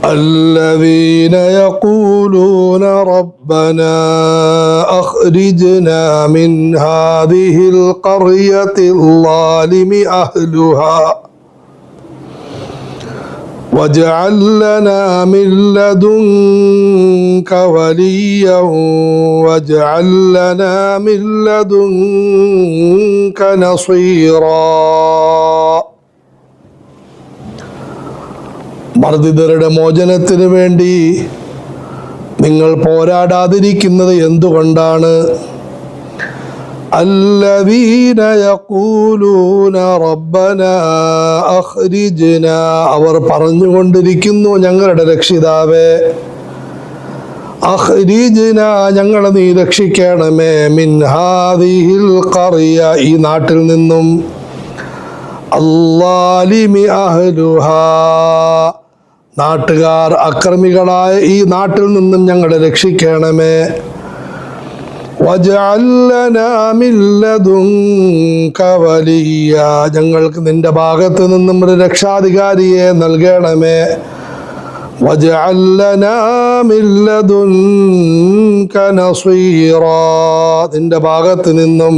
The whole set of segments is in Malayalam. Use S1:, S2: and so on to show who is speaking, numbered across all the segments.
S1: الذين يقولون ربنا أخرجنا من هذه القرية الظالم أهلها واجعل لنا من لدنك وليا واجعل لنا من لدنك نصيرا. മർദ്ദിതരുടെ മോചനത്തിന് വേണ്ടി നിങ്ങൾ പോരാടാതിരിക്കുന്നത് എന്തുകൊണ്ടാണ്? അല്ലദീന യഖൂലൂന റബ്ബനാ അഖ്രിജ്നാ, അവർ പറഞ്ഞുകൊണ്ടിരിക്കുന്നു ഞങ്ങളുടെ രക്ഷിതാവേ, അഖ്രിജ്നാ, ഞങ്ങളെ നീ രക്ഷിക്കണമേ, മിൻ ഹാദിഹിൽ ഖറിയ, ഈ നാട്ടിൽ നിന്നും, അല്ലാലിമി അഹ്ലുഹാ, നാട്ടുകാർ അക്രമികളായ ഈ നാട്ടിൽ നിന്നും ഞങ്ങളെ രക്ഷിക്കണമേ, വജഅൽ ലനാ മിൻ ലദുൻക വലിയ, ഞങ്ങൾക്ക് നിന്റെ ഭാഗത്ത് നിന്നും ഒരു രക്ഷാധികാരിയെ നൽകണമേ, വജഅൽ ലനാ മിൻ ലദുൻക നസീറാ, നിന്റെ ഭാഗത്ത് നിന്നും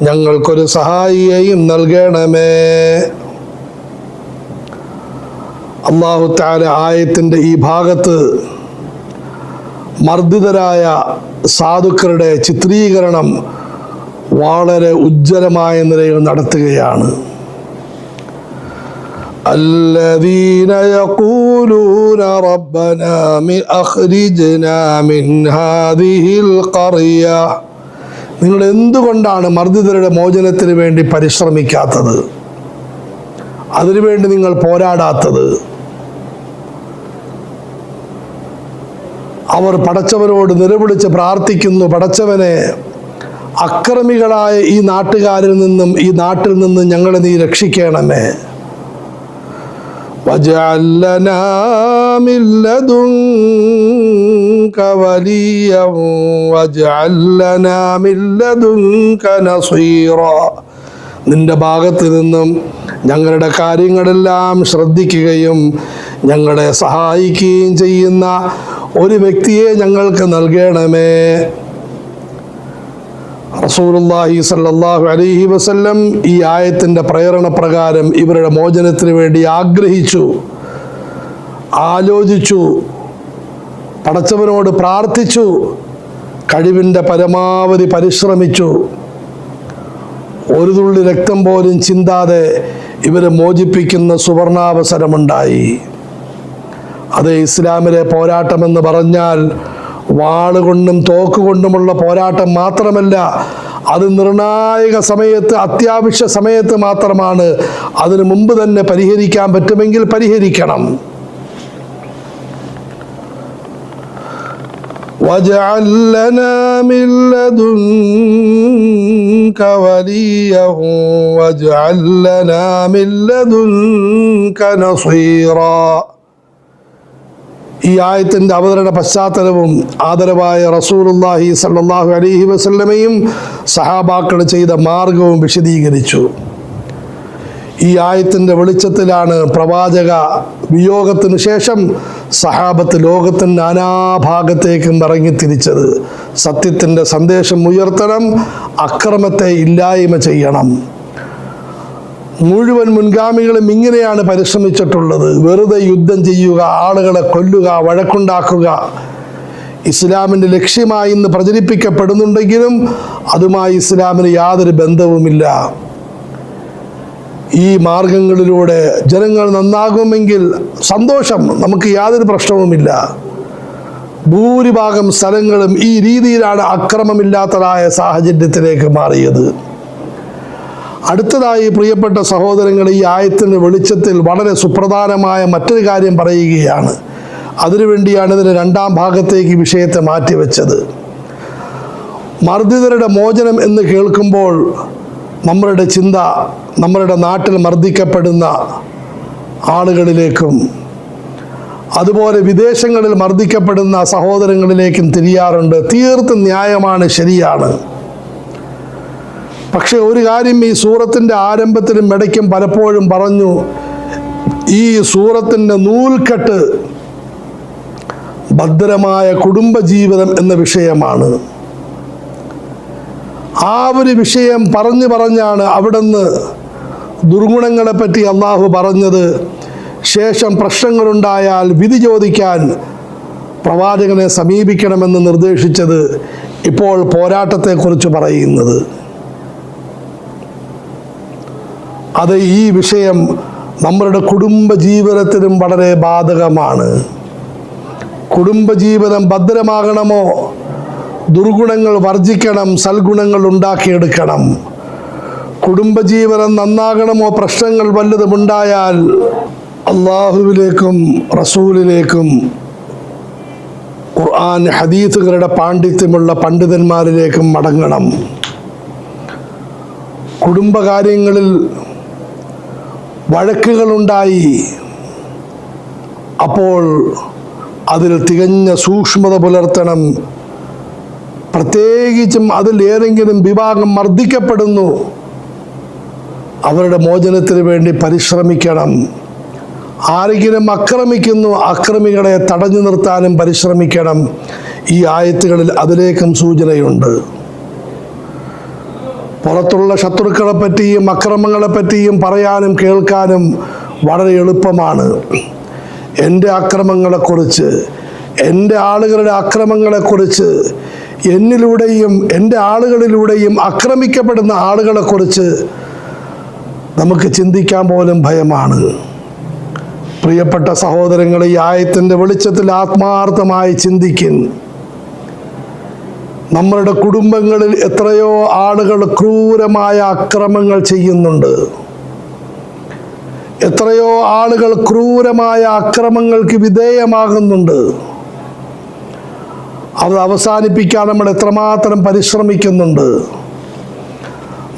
S1: ഞങ്ങൾക്കൊരു സഹായിയെയും നൽകണമേ. അല്ലാഹു തആല ആയത്തിൻ്റെ ഈ ഭാഗത്ത് മർദ്ദിതരായ സാധുക്കളുടെ ചിത്രീകരണം വളരെ ഉജ്ജ്വലമായ നിലയിൽ നടത്തുകയാണ്. الذين يقولون ربنا أخرجنا من هذه القرية, നിങ്ങൾ എന്തുകൊണ്ടാണ് മർദ്ദിതരുടെ മോചനത്തിന് വേണ്ടി പരിശ്രമിക്കാത്തത്, അതിനുവേണ്ടി നിങ്ങൾ പോരാടാത്തത്? അവർ പടച്ചവനോട് നിലവിളിച്ച് പ്രാർത്ഥിക്കുന്നു, പടച്ചവനെ, അക്രമികളായ ഈ നാട്ടുകാരിൽ നിന്നും ഈ നാട്ടിൽ നിന്നും ഞങ്ങളെ നീ രക്ഷിക്കണമേ, വജഅൽ ലനാ മിൻ ലദുൻക വലിയ്യൻ വജഅൽ ലനാ മിൻ ലദുൻക നസീറാ, നിന്റെ ഭാഗത്ത് നിന്നും ഞങ്ങളുടെ കാര്യങ്ങളെല്ലാം ശ്രദ്ധിക്കുകയും ഞങ്ങളെ സഹായിക്കുകയും ചെയ്യുന്ന ഒരു വ്യക്തിയെ ഞങ്ങൾക്ക് നൽകണമേ. റസൂലുള്ളാഹി സ്വല്ലല്ലാഹു അലൈഹി വസല്ലം ഈ ആയത്തിൻ്റെ പ്രേരണ പ്രകാരം ഇവരുടെ മോചനത്തിന് വേണ്ടി ആഗ്രഹിച്ചു, ആലോചിച്ചു, പടച്ചവനോട് പ്രാർത്ഥിച്ചു, കഴിവിൻ്റെ പരമാവധി പരിശ്രമിച്ചു. ഒരു തുള്ളി രക്തം പോലും ചിന്താതെ ഇവരെ മോചിപ്പിക്കുന്ന സുവർണാവസരമുണ്ടായി. അത് ഇസ്ലാമിലെ പോരാട്ടമെന്ന് പറഞ്ഞാൽ വാളുകൊണ്ടും തോക്കുകൊണ്ടുമുള്ള പോരാട്ടം മാത്രമല്ല, അത് നിർണായക സമയത്ത്, അത്യാവശ്യ സമയത്ത് മാത്രമാണ്. അതിനു മുമ്പ് തന്നെ പരിഹരിക്കാൻ പറ്റുമെങ്കിൽ പരിഹരിക്കണം. وَاجْعَلْ لَنَا مِن لَّدُنكَ وَلِيًّا وَاجْعَلْ لَنَا مِن لَّدُنكَ نَصِيرًا. ഈ ആയത്തിൻ്റെ അവതരണ പശ്ചാത്തലവും ആദരവായ റസൂലുള്ളാഹി സ്വല്ലല്ലാഹു അലൈഹി വസല്ലമയും സഹാബാക്കൾ ചെയ്ത മാർഗവും വിശദീകരിച്ചു. ഈ ആയത്തിൻ്റെ വെളിച്ചത്തിലാണ് പ്രവാചക വിയോഗത്തിന് ശേഷം സഹാബത്ത് ലോകത്തിൻ്റെ നാനാഭാഗത്തേക്കും ഇറങ്ങിത്തിരിച്ചത്. സത്യത്തിൻ്റെ സന്ദേശം ഉയർത്തണം, അക്രമത്തെ ഇല്ലായ്മ ചെയ്യണം. മുഴുവൻ മുൻഗാമികളും ഇങ്ങനെയാണ് പരിശ്രമിച്ചിട്ടുള്ളത്. വെറുതെ യുദ്ധം ചെയ്യുക, ആളുകളെ കൊല്ലുക, വഴക്കുണ്ടാക്കുക ഇസ്ലാമിൻ്റെ ലക്ഷ്യമായി ഇന്ന് പ്രചരിപ്പിക്കപ്പെടുന്നുണ്ടെങ്കിലും അതുമായി ഇസ്ലാമിന് യാതൊരു ബന്ധവുമില്ല. ഈ മാർഗങ്ങളിലൂടെ ജനങ്ങൾ നന്നാകുമെങ്കിൽ സന്തോഷം, നമുക്ക് യാതൊരു പ്രശ്നവുമില്ല. ഭൂരിഭാഗം സ്ഥലങ്ങളും ഈ രീതിയിലാണ് അക്രമമില്ലാത്തതായ സാഹചര്യത്തിലേക്ക് മാറിയത്. അടുത്തതായി പ്രിയപ്പെട്ട സഹോദരങ്ങൾ, ഈ ആയത്തിൻ്റെ വെളിച്ചത്തിൽ വളരെ സുപ്രധാനമായ മറ്റൊരു കാര്യം പറയുകയാണ്. അതിനുവേണ്ടിയാണ് ഇതിൻ്റെ രണ്ടാം ഭാഗത്തേക്ക് വിഷയത്തെ മാറ്റിവെച്ചത്. മർദ്ദിതരുടെ മോചനം എന്ന് കേൾക്കുമ്പോൾ നമ്മളുടെ ചിന്ത നമ്മളുടെ നാട്ടിൽ മർദ്ദിക്കപ്പെടുന്ന ആളുകളിലേക്കും അതുപോലെ വിദേശങ്ങളിൽ മർദ്ദിക്കപ്പെടുന്ന സഹോദരങ്ങളിലേക്കും തിരിയാറുണ്ട്. തീർത്തും ന്യായമാണ്, ശരിയാണ്. പക്ഷെ ഒരു കാര്യം ഈ സൂറത്തിൻ്റെ ആരംഭത്തിലും ഇടയ്ക്കും പലപ്പോഴും പറഞ്ഞു, ഈ സൂറത്തിൻ്റെ നൂൽക്കെട്ട് ഭദ്രമായ കുടുംബജീവിതം എന്ന വിഷയമാണ്. ആ ഒരു വിഷയം പറഞ്ഞാണ് അവിടുന്ന് ദുർഗുണങ്ങളെപ്പറ്റി അള്ളാഹു പറഞ്ഞത്. ശേഷം പ്രശ്നങ്ങളുണ്ടായാൽ വിധി ചോദിക്കാൻ പ്രവാചകനെ സമീപിക്കണമെന്ന് നിർദ്ദേശിച്ചത്. ഇപ്പോൾ പോരാട്ടത്തെക്കുറിച്ച് പറയുന്നത്. അത് ഈ വിഷയം നമ്മളുടെ കുടുംബജീവിതത്തിനും വളരെ ബാധകമാണ്. കുടുംബജീവിതം ഭദ്രമാകണമോ, ദുർഗുണങ്ങൾ വർജിക്കണം, സൽഗുണങ്ങൾ ഉണ്ടാക്കിയെടുക്കണം. കുടുംബജീവിതം നന്നാകണമോ, പ്രശ്നങ്ങൾ വല്ലതുമുണ്ടായാൽ അള്ളാഹുവിലേക്കും റസൂലിലേക്കും ഖുർആൻ ഹദീസുകളുടെ പാണ്ഡിത്യമുള്ള പണ്ഡിതന്മാരിലേക്കും മടങ്ങണം. കുടുംബകാര്യങ്ങളിൽ വഴക്കുകളുണ്ടായി, അപ്പോൾ അതിൽ തികഞ്ഞ സൂക്ഷ്മത പുലർത്തണം. പ്രത്യേകിച്ചും അതിൽ ഏതെങ്കിലും വിഭാഗം മർദ്ദിക്കപ്പെടുന്നു, അവരുടെ മോചനത്തിന് വേണ്ടി പരിശ്രമിക്കണം. ആരെങ്കിലും ആക്രമിക്കുന്നു, അക്രമികളെ തടഞ്ഞു നിർത്താനും പരിശ്രമിക്കണം. ഈ ആയത്തുകളിൽ അതിലേക്കും സൂചനയുണ്ട്. പുറത്തുള്ള ശത്രുക്കളെപ്പറ്റിയും അക്രമങ്ങളെപ്പറ്റിയും പറയാനും കേൾക്കാനും വളരെ എളുപ്പമാണ്. എൻ്റെ അക്രമങ്ങളെക്കുറിച്ച്, എൻ്റെ ആളുകളുടെ അക്രമങ്ങളെക്കുറിച്ച്, എന്നിലൂടെയും എൻ്റെ ആളുകളിലൂടെയും ആക്രമിക്കപ്പെടുന്ന ആളുകളെക്കുറിച്ച് നമുക്ക് ചിന്തിക്കാൻ പോലും ഭയമാണ്. പ്രിയപ്പെട്ട സഹോദരങ്ങളെ, ഈ ആയത്തിൻ്റെ വെളിച്ചത്തിൽ ആത്മാർത്ഥമായി ചിന്തിക്കും. നമ്മളുടെ കുടുംബങ്ങളിൽ എത്രയോ ആളുകൾ ക്രൂരമായ അക്രമങ്ങൾ ചെയ്യുന്നുണ്ട്. എത്രയോ ആളുകൾ ക്രൂരമായ അക്രമങ്ങൾക്ക് വിധേയമാകുന്നുണ്ട്. അത് അവസാനിപ്പിക്കാൻ നമ്മൾ എത്രമാത്രം പരിശ്രമിക്കുന്നുണ്ട്.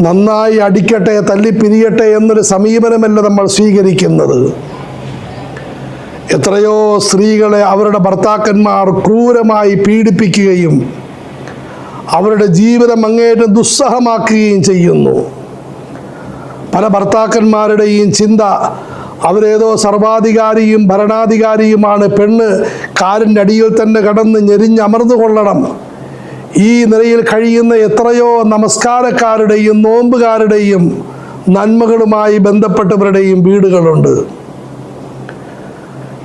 S1: നന്നായി അടിക്കട്ടെ, തല്ലിപ്പിരിയട്ടെ എന്നൊരു സമീപനമല്ല നമ്മൾ സ്വീകരിക്കുന്നത്. എത്രയോ സ്ത്രീകളെ അവരുടെ ഭർത്താക്കന്മാർ ക്രൂരമായി പീഡിപ്പിക്കുകയും അവരുടെ ജീവിതം അങ്ങേയറ്റം ദുസ്സഹമാക്കുകയും ചെയ്യുന്നു. പല ഭർത്താക്കന്മാരുടെയും ചിന്ത അവരേതോ സർവാധികാരിയും ഭരണാധികാരിയുമാണ്, പെണ്ണ് കാലിൻ്റെ അടിയിൽ തന്നെ കടന്ന് ഞെരിഞ്ഞമർന്നു കൊള്ളണം. ഈ നിലയിൽ കഴിയുന്ന എത്രയോ നമസ്കാരക്കാരുടെയും നോമ്പുകാരുടെയും നന്മകളുമായി ബന്ധപ്പെട്ടവരുടെയും വീടുകളുണ്ട്.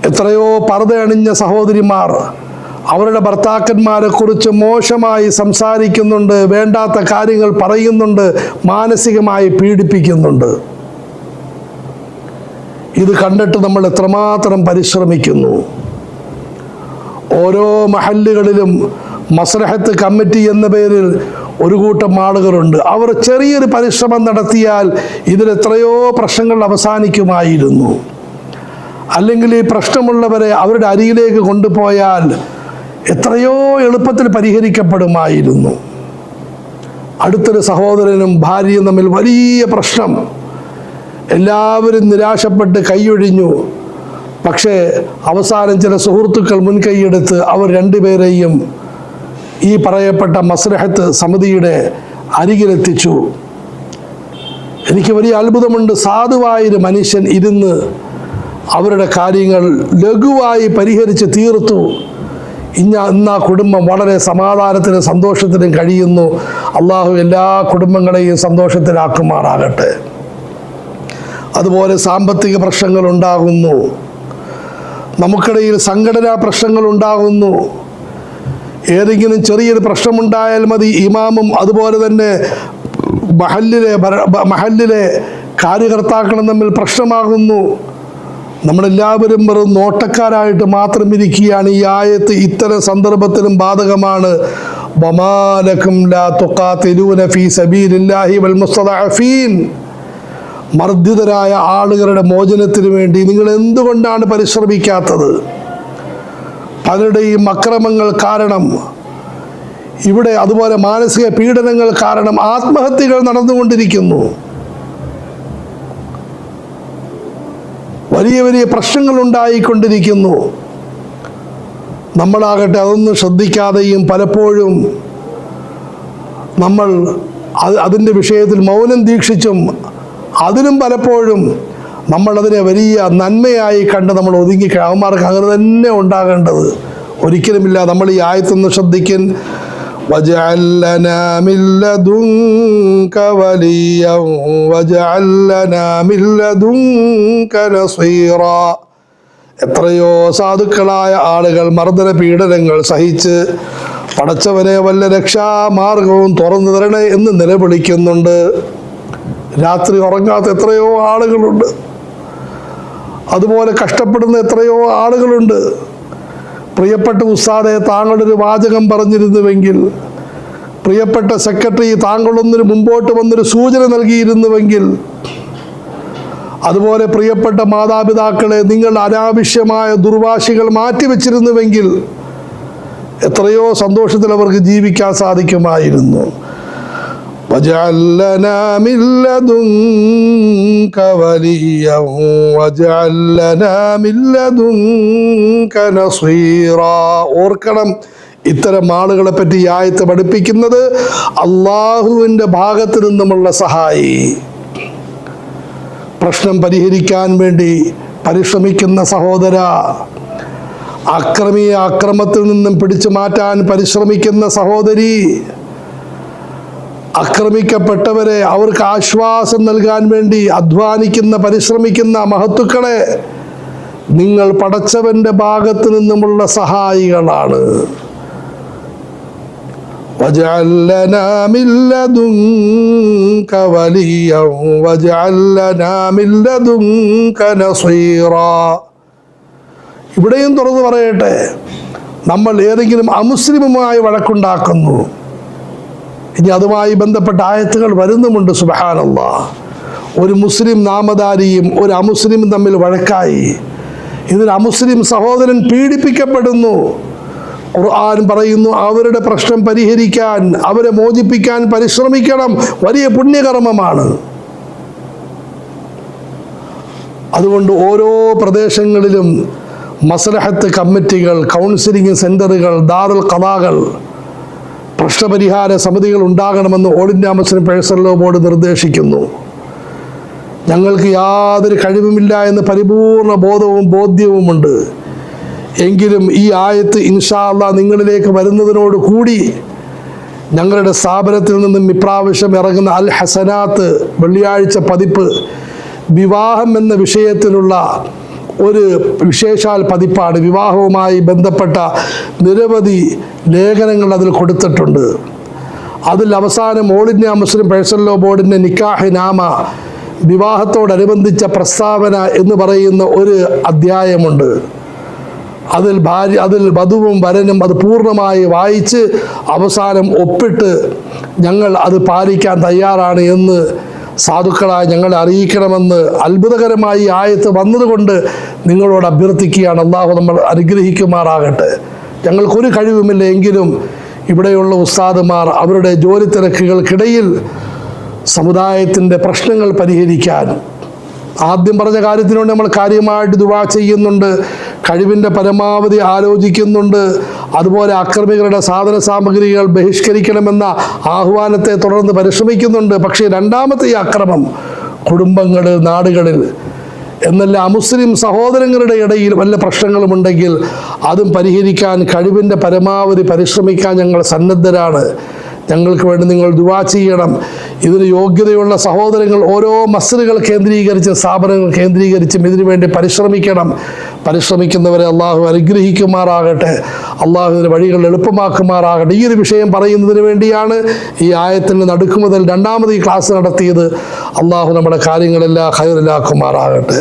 S1: എത്രയോ പർദ്ദ അണിഞ്ഞ സഹോദരിമാർ അവരുടെ ഭർത്താക്കന്മാരെ കുറിച്ച് മോശമായി സംസാരിക്കുന്നുണ്ട്, വേണ്ടാത്ത കാര്യങ്ങൾ പറയുന്നുണ്ട്, മാനസികമായി പീഡിപ്പിക്കുന്നുണ്ട്. ഇത് കണ്ടിട്ട് നമ്മൾ എത്രമാത്രം പരിശ്രമിക്കുന്നു. ഓരോ മഹല്ലുകളിലും മസ്ലഹത്ത് കമ്മിറ്റി എന്ന പേരിൽ ഒരു കൂട്ടം ആളുകളുണ്ട്. അവർ ചെറിയൊരു പരിശ്രമം നടത്തിയാൽ ഇതിലെത്രയോ പ്രശ്നങ്ങൾ അവസാനിക്കുമായിരുന്നു. അല്ലെങ്കിൽ ഈ പ്രശ്നമുള്ളവരെ അവരുടെ അരികിലേക്ക് കൊണ്ടുപോയാൽ എത്രയോ എളുപ്പത്തിൽ പരിഹരിക്കപ്പെടുമായിരുന്നു. അടുത്തൊരു സഹോദരനും ഭാര്യയും തമ്മിൽ വലിയ പ്രശ്നം. എല്ലാവരും നിരാശപ്പെട്ട് കൈയൊഴിഞ്ഞു. പക്ഷേ അവസാനം ചില സുഹൃത്തുക്കൾ മുൻകൈയെടുത്ത് അവർ രണ്ടുപേരെയും ഈ പറയപ്പെട്ട മസ്ലഹത്ത് സമിതിയുടെ അരികിലെത്തിച്ചു. എനിക്ക് വലിയ അത്ഭുതമുണ്ട്. സാധുവായൊരു മനുഷ്യൻ ഇരുന്ന് അവരുടെ കാര്യങ്ങൾ ലഘുവായി പരിഹരിച്ച് തീർത്തു. ഇന്ന് ആ കുടുംബം വളരെ സമാധാനത്തിനും സന്തോഷത്തിനും കഴിയുന്നു. അള്ളാഹു എല്ലാ കുടുംബങ്ങളെയും സന്തോഷത്തിലാക്കുമാറാകട്ടെ. അതുപോലെ സാമ്പത്തിക പ്രശ്നങ്ങൾ ഉണ്ടാകുന്നു, നമുക്കിടയിൽ സംഘടനാ പ്രശ്നങ്ങൾ ഉണ്ടാകുന്നു. ഏതെങ്കിലും ചെറിയൊരു പ്രശ്നമുണ്ടായാൽ മതി, ഇമാമും അതുപോലെ തന്നെ മഹല്ലിലെ കാര്യകർത്താക്കളും തമ്മിൽ പ്രശ്നമാകുന്നു. നമ്മളെല്ലാവരും വെറും നോട്ടക്കാരായിട്ട് മാത്രം ഇരിക്കുകയാണ്. ഈ ആയത്ത് ഇത്തരം സന്ദർഭത്തിലും ബാധകമാണ്. വമാലക്കും ലാ തുഖാതിലൂന ഫീ സബീലില്ലാഹി വൽ മുസ്തദഅഫീൻ. മർദ്ദിതരായ ആളുകളുടെ മോചനത്തിന് വേണ്ടി നിങ്ങൾ എന്തുകൊണ്ടാണ് പരിശ്രമിക്കാത്തത്? പലരുടെയും അക്രമങ്ങൾ കാരണം, ഇവിടെ അതുപോലെ മാനസിക പീഡനങ്ങൾ കാരണം ആത്മഹത്യകൾ നടന്നുകൊണ്ടിരിക്കുന്നു. വലിയ വലിയ പ്രശ്നങ്ങൾ ഉണ്ടായിക്കൊണ്ടിരിക്കുന്നു. നമ്മളാകട്ടെ അതൊന്നും ശ്രദ്ധിക്കാതെയും പലപ്പോഴും നമ്മൾ അതിൻ്റെ വിഷയത്തിൽ മൗനം ദീക്ഷിച്ചും അതിനും പലപ്പോഴും നമ്മളതിനെ വലിയ നന്മയായി കണ്ട് നമ്മൾ ഒതുങ്ങി. അവന്മാർക്ക് അങ്ങനെ തന്നെ ഉണ്ടാകേണ്ടത്. ഒരിക്കലുമില്ല. നമ്മൾ ഈ ആയത്തൊന്ന് ശ്രദ്ധിക്കാൻ. വജഅൽ ലനാ മിൻ ലദുൻക വലിയ്യൻ വജഅൽ ലനാ മിൻ ലദുൻക നസീറാ. എത്രയോ സാധുക്കളായ ആളുകൾ മർദ്ദന പീഡനങ്ങൾ സഹിച്ച് പടച്ചവനെ വല്ല രക്ഷാമാർഗവും തുറന്നു തരണേ എന്ന് നിലവിളിക്കുന്നുണ്ട്. രാത്രി ഉറങ്ങാത്ത എത്രയോ ആളുകളുണ്ട്. അതുപോലെ കഷ്ടപ്പെടുന്ന എത്രയോ ആളുകളുണ്ട്. പ്രിയപ്പെട്ട ഉസ്താദെ, താങ്കളൊരു വാചകം പറഞ്ഞിരുന്നുവെങ്കിൽ, പ്രിയപ്പെട്ട സെക്രട്ടറി താങ്കളൊന്നൊരു മുമ്പോട്ട് വന്നൊരു സൂചന നൽകിയിരുന്നുവെങ്കിൽ, അതുപോലെ പ്രിയപ്പെട്ട മാതാപിതാക്കളെ നിങ്ങൾ അനാവശ്യമായ ദുർവാശികൾ മാറ്റിവെച്ചിരുന്നുവെങ്കിൽ എത്രയോ സന്തോഷത്തിൽ അവർക്ക് ജീവിക്കാൻ സാധിക്കുമായിരുന്നു. വജഅൽ ലനാ മിൻ ലദുൻക വലിയ്യൻ വജഅൽ ലനാ മിൻ ലദുൻക നസീറാ. ഓർക്കണം, ഇത്തരം ആളുകളെ പറ്റി ഈ ആയത്ത് പഠിപ്പിക്കുന്നത് അള്ളാഹുവിൻ്റെ ഭാഗത്ത് നിന്നുമുള്ള സഹായി. പ്രശ്നം പരിഹരിക്കാൻ വേണ്ടി പരിശ്രമിക്കുന്ന സഹോദര, അക്രമിയെ അക്രമത്തിൽ നിന്നും പിടിച്ചു മാറ്റാൻ പരിശ്രമിക്കുന്ന സഹോദരി, ആക്രമിക്കപ്പെട്ടവരെ അവർക്ക് ആശ്വാസം നൽകാൻ വേണ്ടി അധ്വാനിക്കുന്ന പരിശ്രമിക്കുന്ന മഹത്തുക്കളെ, നിങ്ങൾ പടച്ചവന്റെ ഭാഗത്ത് നിന്നുമുള്ള സഹായികളാണ്. വജഅൽ ലനാ മിൻ ലദുൻക വലിയ്യൻ വജഅൽ ലനാ മിൻ ലദുൻക നസീറാ. ഇവിടെയും തുറന്നു പറയട്ടെ, നമ്മൾ ഏതെങ്കിലും അമുസ്ലിമുമായി വഴക്കുണ്ടാക്കുന്നു, ഇനി അതുമായി ബന്ധപ്പെട്ട ആയത്തുകൾ വരുന്നുമുണ്ട്. സുബ്ഹാനല്ലാഹ്, ഒരു മുസ്ലിം നാമധാരിയും ഒരു അമുസ്ലിം തമ്മിൽ വഴക്കായി. ഇതിൽ അമുസ്ലിം സഹോദരൻ പീഡിപ്പിക്കപ്പെടുന്നു. ഖുർആൻ പറയുന്നു, അവരുടെ പ്രശ്നം പരിഹരിക്കാൻ, അവരെ മോചിപ്പിക്കാൻ പരിശ്രമിക്കണം. വലിയ പുണ്യകർമ്മമാണ്. അതുകൊണ്ട് ഓരോ പ്രദേശങ്ങളിലും മസ്ലഹത്ത് കമ്മിറ്റികൾ, കൗൺസിലിംഗ് സെൻ്ററുകൾ, ദാറുൽ ഖദാകൾ, പ്രശ്നപരിഹാര സമിതികൾ ഉണ്ടാകണമെന്ന് all India Muslim personal law board നിർദ്ദേശിക്കുന്നു. ഞങ്ങൾക്ക് യാതൊരു കഴിവുമില്ല എന്ന് പരിപൂർണ ബോധ്യവുമുണ്ട്. എങ്കിലും ഈ ആയത്ത് ഇൻഷാ അല്ലാഹ് നിങ്ങളിലേക്ക് വരുന്നതിനോട് കൂടി ഞങ്ങളുടെ സ്ഥാപനത്തിൽ നിന്നും ഇപ്രാവശ്യം ഇറങ്ങുന്ന അൽ ഹസനാത്ത് വെള്ളിയാഴ്ച പതിപ്പ് വിവാഹം എന്ന വിഷയത്തിലുള്ള ഒരു വിശേഷാൽ പതിപ്പാണ്. വിവാഹവുമായി ബന്ധപ്പെട്ട നിരവധി ലേഖനങ്ങൾ അതിൽ കൊടുത്തിട്ടുണ്ട്. അതിൽ അവസാനം all India Muslim personal law ബോർഡിൻ്റെ നിക്കാഹ് നാമ, വിവാഹത്തോടനുബന്ധിച്ച പ്രസ്താവന എന്ന് പറയുന്ന ഒരു അധ്യായമുണ്ട്. അതിൽ വധുവും വരനും അത് പൂർണ്ണമായി വായിച്ച് അവസാനം ഒപ്പിട്ട് ഞങ്ങൾ അത് പാലിക്കാൻ തയ്യാറാണ് എന്ന് സാധുക്കളായി ഞങ്ങളെ അറിയിക്കണമെന്ന് അത്ഭുതകരമായി ആയത്ത് വന്നതുകൊണ്ട് നിങ്ങളോട് അഭ്യർത്ഥിക്കുകയാണ്. അള്ളാഹു നമ്മൾ അനുഗ്രഹിക്കുമാറാകട്ടെ. ഞങ്ങൾക്കൊരു കഴിവുമില്ല, എങ്കിലും ഇവിടെയുള്ള ഉസ്താദുമാർ അവരുടെ ജോലി തിരക്കുകൾക്കിടയിൽ സമുദായത്തിൻ്റെ പ്രശ്നങ്ങൾ പരിഹരിക്കാൻ, ആദ്യം പറഞ്ഞ കാര്യത്തിനോട് നമ്മൾ കാര്യമായിട്ട് ദുആ ചെയ്യുന്നുണ്ട്, കഴിവിൻ്റെ പരമാവധി ആലോചിക്കുന്നുണ്ട്. അതുപോലെ അക്രമികളുടെ സാധന സാമഗ്രികൾ ബഹിഷ്കരിക്കണമെന്ന ആഹ്വാനത്തെ തുടർന്ന് പരിശ്രമിക്കുന്നുണ്ട്. പക്ഷേ രണ്ടാമത്തെ ഈ അക്രമം കുടുംബങ്ങളിൽ, നാടുകളിൽ എന്നല്ല, അമുസ്ലിം സഹോദരങ്ങളുടെ ഇടയിൽ വല്ല പ്രശ്നങ്ങളുമുണ്ടെങ്കിൽ അതും പരിഹരിക്കാൻ കഴിവിൻ്റെ പരമാവധി പരിശ്രമിക്കാൻ ഞങ്ങൾ സന്നദ്ധരാണ്. ഞങ്ങൾക്ക് വേണ്ടി നിങ്ങൾ ദുആ ചെയ്യണം. ഇതിന് യോഗ്യതയുള്ള സഹോദരങ്ങൾ ഓരോ മസ്ജിദുകൾ കേന്ദ്രീകരിച്ച്, സ്ഥാപനങ്ങൾ കേന്ദ്രീകരിച്ചും ഇതിനു വേണ്ടി പരിശ്രമിക്കണം. പരിശ്രമിക്കുന്നവരെ അള്ളാഹു അനുഗ്രഹിക്കുമാറാകട്ടെ. അള്ളാഹു ഇതിൻ്റെ വഴികൾ എളുപ്പമാക്കുമാറാകട്ടെ. ഈ ഒരു വിഷയം പറയുന്നതിന് വേണ്ടിയാണ് ഈ ആയത്തിൻ്റെ നടുക്ക് മുതൽ രണ്ടാമത് ഈ ക്ലാസ് നടത്തിയത്. അള്ളാഹു നമ്മുടെ കാര്യങ്ങളെല്ലാം ഖൈറിലാക്കുമാറാകട്ടെ.